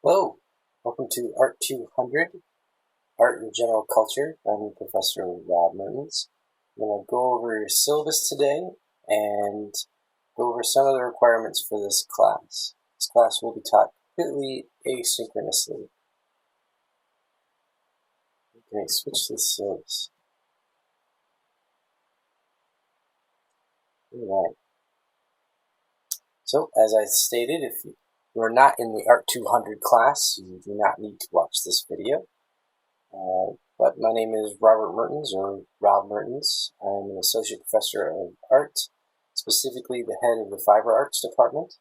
Hello, welcome to Art 200, Art and General Culture. I'm Professor Rob Mertens. I'm going to go over your syllabus today and go over some of the requirements for this class. This class will be taught completely asynchronously. Okay, switch to the syllabus. Alright. So, as I stated, if you are not in the Art 200 class, you do not need to watch this video. But my name is Robert Mertens, or Rob Mertens. I'm an associate professor of art, specifically the head of the Fiber Arts department.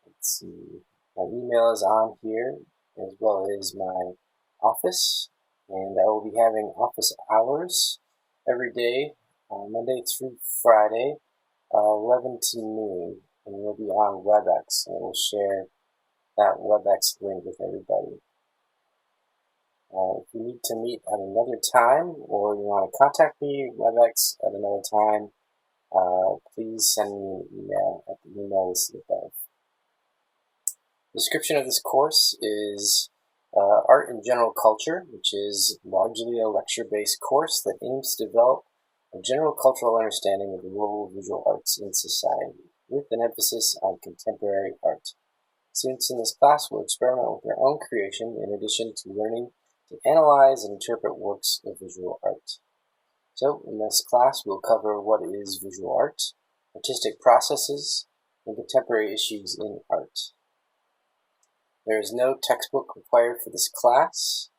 Let's see, my email is on here, as well as my office, and I will be having office hours every day, Monday through Friday, 11 to noon, and we'll be on WebEx, and we'll share that WebEx link with everybody. If you need to meet at another time, or you want to contact me, WebEx, at another time, please send me an email at the email listed above. The description of this course is Art and General Culture, which is largely a lecture-based course that aims to develop a general cultural understanding of the role of visual arts in society, with an emphasis on contemporary art. Students in this class will experiment with their own creation in addition to learning to analyze and interpret works of visual art. So, in this class, we'll cover what is visual art, artistic processes, and contemporary issues in art. There is no textbook required for this class.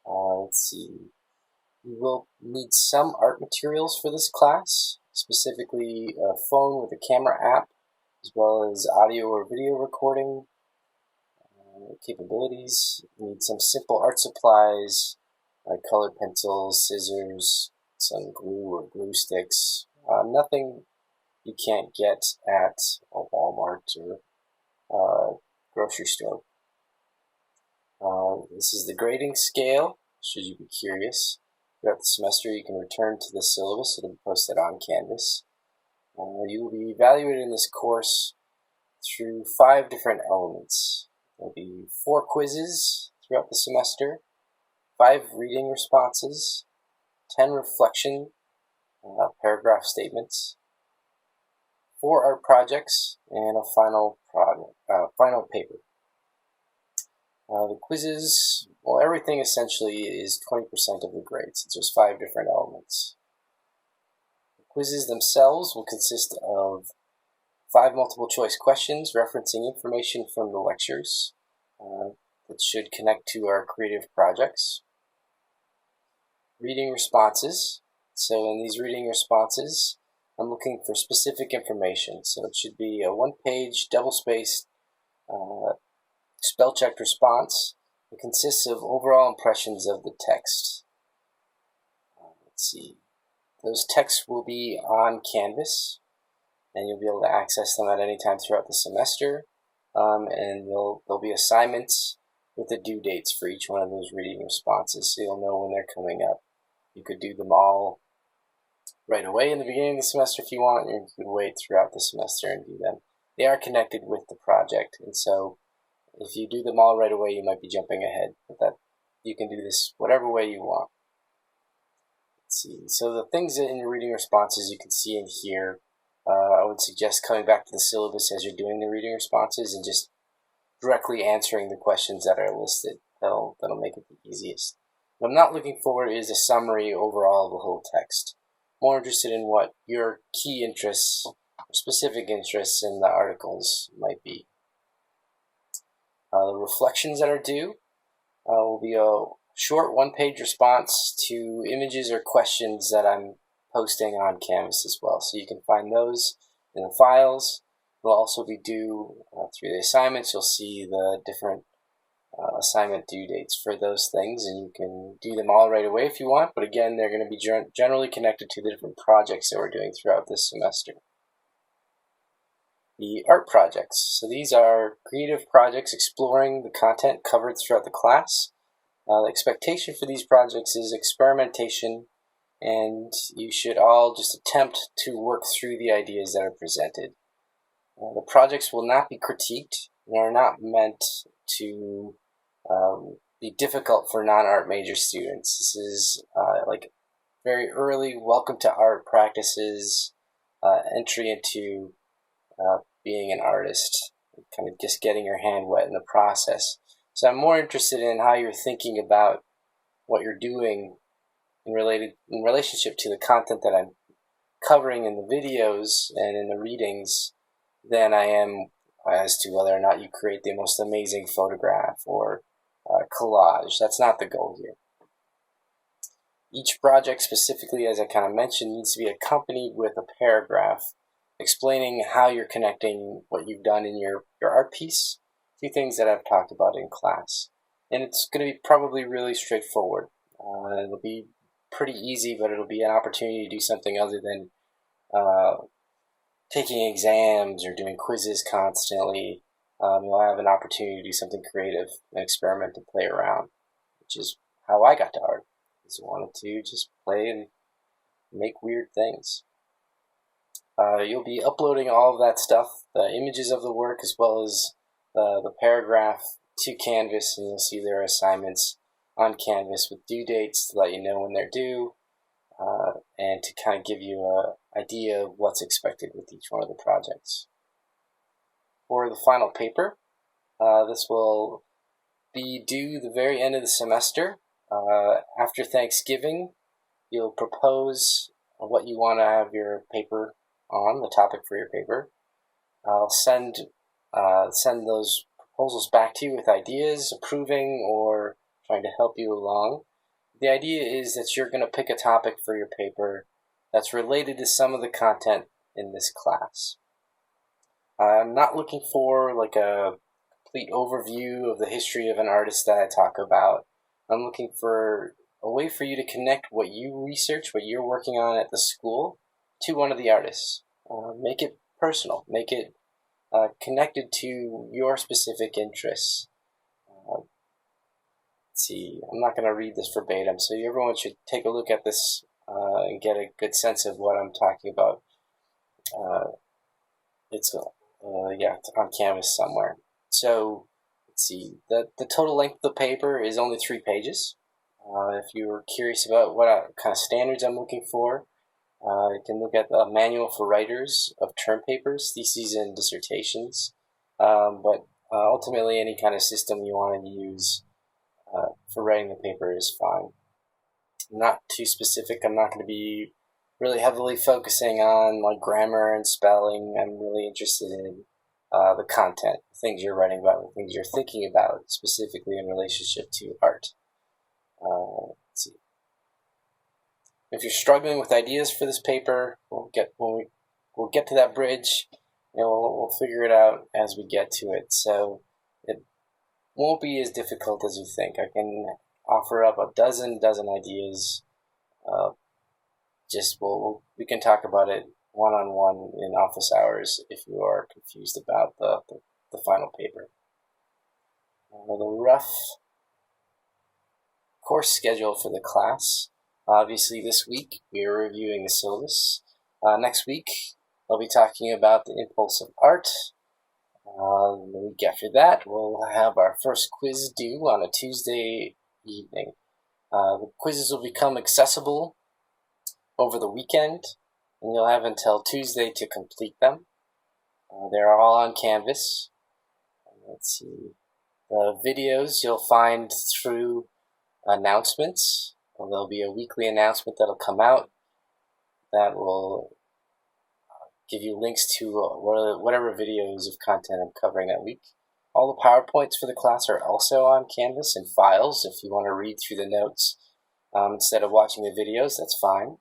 Let's see. You will need some art materials for this class, specifically a phone with a camera app, as well as audio or video recording capabilities. You need some simple art supplies like colored pencils, scissors, some glue or glue sticks. Nothing you can't get at a Walmart or grocery store. This is the grading scale, should you be curious. Throughout the semester, you can return to the syllabus. It'll be posted on Canvas. You will be evaluated in this course through 5 different elements. There'll be 4 quizzes throughout the semester, 5 reading responses, 10 reflection paragraph statements, 4 art projects, and a final paper. The quizzes, well, everything essentially is 20% of the grade, since there's 5 different elements. The quizzes themselves will consist of 5 multiple choice questions referencing information from the lectures that should connect to our creative projects. Reading responses. So in these reading responses, I'm looking for specific information. So it should be a 1-page, double-spaced, spell-checked response. It consists of overall impressions of the text. Let's see. Those texts will be on Canvas, and you'll be able to access them at any time throughout the semester. And there'll be assignments with the due dates for each one of those reading responses, so you'll know when they're coming up. You could do them all right away in the beginning of the semester if you want, or you could wait throughout the semester and do them. They are connected with the project, and so if you do them all right away, you might be jumping ahead, but that you can do this whatever way you want. Let's see. So the things in your reading responses you can see in here. I would suggest coming back to the syllabus as you're doing the reading responses and just directly answering the questions that are listed. That'll make it the easiest. What I'm not looking for is a summary overall of the whole text. More interested in what your key interests, or specific interests in the articles might be. The reflections that are due will be a short 1-page response to images or questions that I'm posting on Canvas as well. So you can find those in the files. They'll also be due through the assignments. You'll see the different assignment due dates for those things, and you can do them all right away if you want, but again, they're going to be generally connected to the different projects that we're doing throughout this semester. The art projects. So these are creative projects exploring the content covered throughout the class. The expectation for these projects is experimentation, and you should all just attempt to work through the ideas that are presented. The projects will not be critiqued. are not meant to be difficult for non-art major students. This is like very early welcome to art practices, entry into being an artist, kind of just getting your hand wet in the process. So I'm more interested in how you're thinking about what you're doing in relationship to the content that I'm covering in the videos and in the readings than I am as to whether or not you create the most amazing photograph or collage. That's not the goal here. Each project specifically, as I kind of mentioned, needs to be accompanied with a paragraph explaining how you're connecting what you've done in your art piece to things that I've talked about in class. And it's going to be probably really straightforward. It'll be pretty easy, but it'll be an opportunity to do something other than taking exams or doing quizzes constantly. You'll have an opportunity to do something creative and experiment and play around, which is how I got to art. I wanted to just play and make weird things. You'll be uploading all of that stuff, the images of the work as well as the paragraph, to Canvas, and you'll see their assignments on Canvas with due dates to let you know when they're due, and to kind of give you an idea of what's expected with each one of the projects. For the final paper, this will be due the very end of the semester. After Thanksgiving, you'll propose what you want to have your paper on, the topic for your paper. I'll send those proposals back to you with ideas, approving, or trying to help you along. The idea is that you're going to pick a topic for your paper that's related to some of the content in this class. I'm not looking for like a complete overview of the history of an artist that I talk about. I'm looking for a way for you to connect what you research, what you're working on at the school, to one of the artists. Make it personal. Make it connected to your specific interests. Let's see, I'm not going to read this verbatim, so everyone should take a look at this and get a good sense of what I'm talking about. It's on Canvas somewhere. So let's see, the total length of the paper is only 3 pages. If you're curious about what kind of standards I'm looking for, you can look at the Manual for Writers of Term Papers, Theses, and Dissertations. But ultimately, any kind of system you want to use for writing the paper is fine. Not too specific. I'm not going to be really heavily focusing on like grammar and spelling. I'm really interested in the content, the things you're writing about, the things you're thinking about, specifically in relationship to art. Let's see. If you're struggling with ideas for this paper, we'll get to that bridge, and we'll figure it out as we get to it. So it won't be as difficult as you think. I can offer up a dozen ideas. We can talk about it one-on-one in office hours if you are confused about the final paper. The rough course schedule for the class. Obviously, this week we are reviewing the syllabus. Next week, I'll be talking about the impulse of art. The week after that, we'll have our first quiz due on a Tuesday evening. The quizzes will become accessible over the weekend, and you'll have until Tuesday to complete them. They're all on Canvas. Let's see. The videos you'll find through announcements. There'll be a weekly announcement that'll come out that will give you links to whatever videos of content I'm covering that week. All the PowerPoints for the class are also on Canvas in files. If you want to read through the notes instead of watching the videos, that's fine.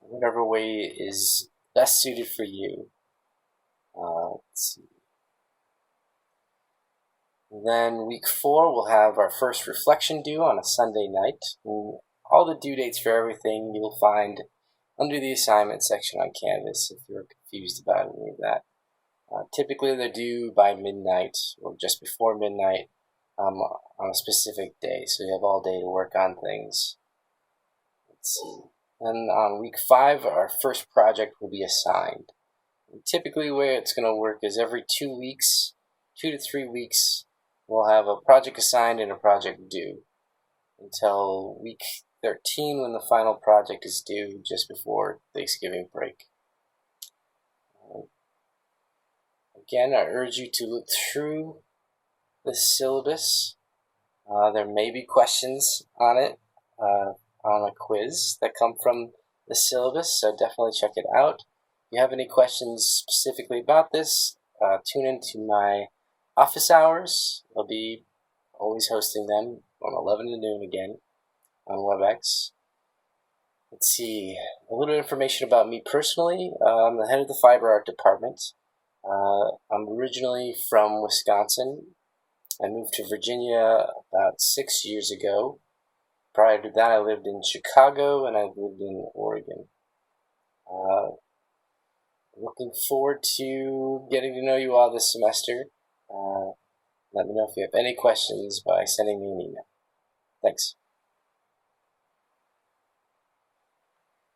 Whatever way is best suited for you. Let's see. Then week 4, we'll have our first reflection due on a Sunday night. And all the due dates for everything you'll find under the assignment section on Canvas if you're confused about any of that. Typically they're due by midnight or just before midnight on a specific day, so you have all day to work on things. Let's see. And on week 5, our first project will be assigned. And typically the way it's going to work is every 2 weeks, 2 to 3 weeks, we'll have a project assigned and a project due until week 13 when the final project is due just before Thanksgiving break. Again, I urge you to look through the syllabus. There may be questions on it, on a quiz that come from the syllabus, so definitely check it out. If you have any questions specifically about this, tune into my office hours. I'll be always hosting them from 11 to noon again on WebEx. Let's see, a little information about me personally. I'm the head of the fiber art department. I'm originally from Wisconsin. I moved to Virginia about 6 years ago. Prior to that, I lived in Chicago and I lived in Oregon. Looking forward to getting to know you all this semester. Let me know if you have any questions by sending me an email. Thanks.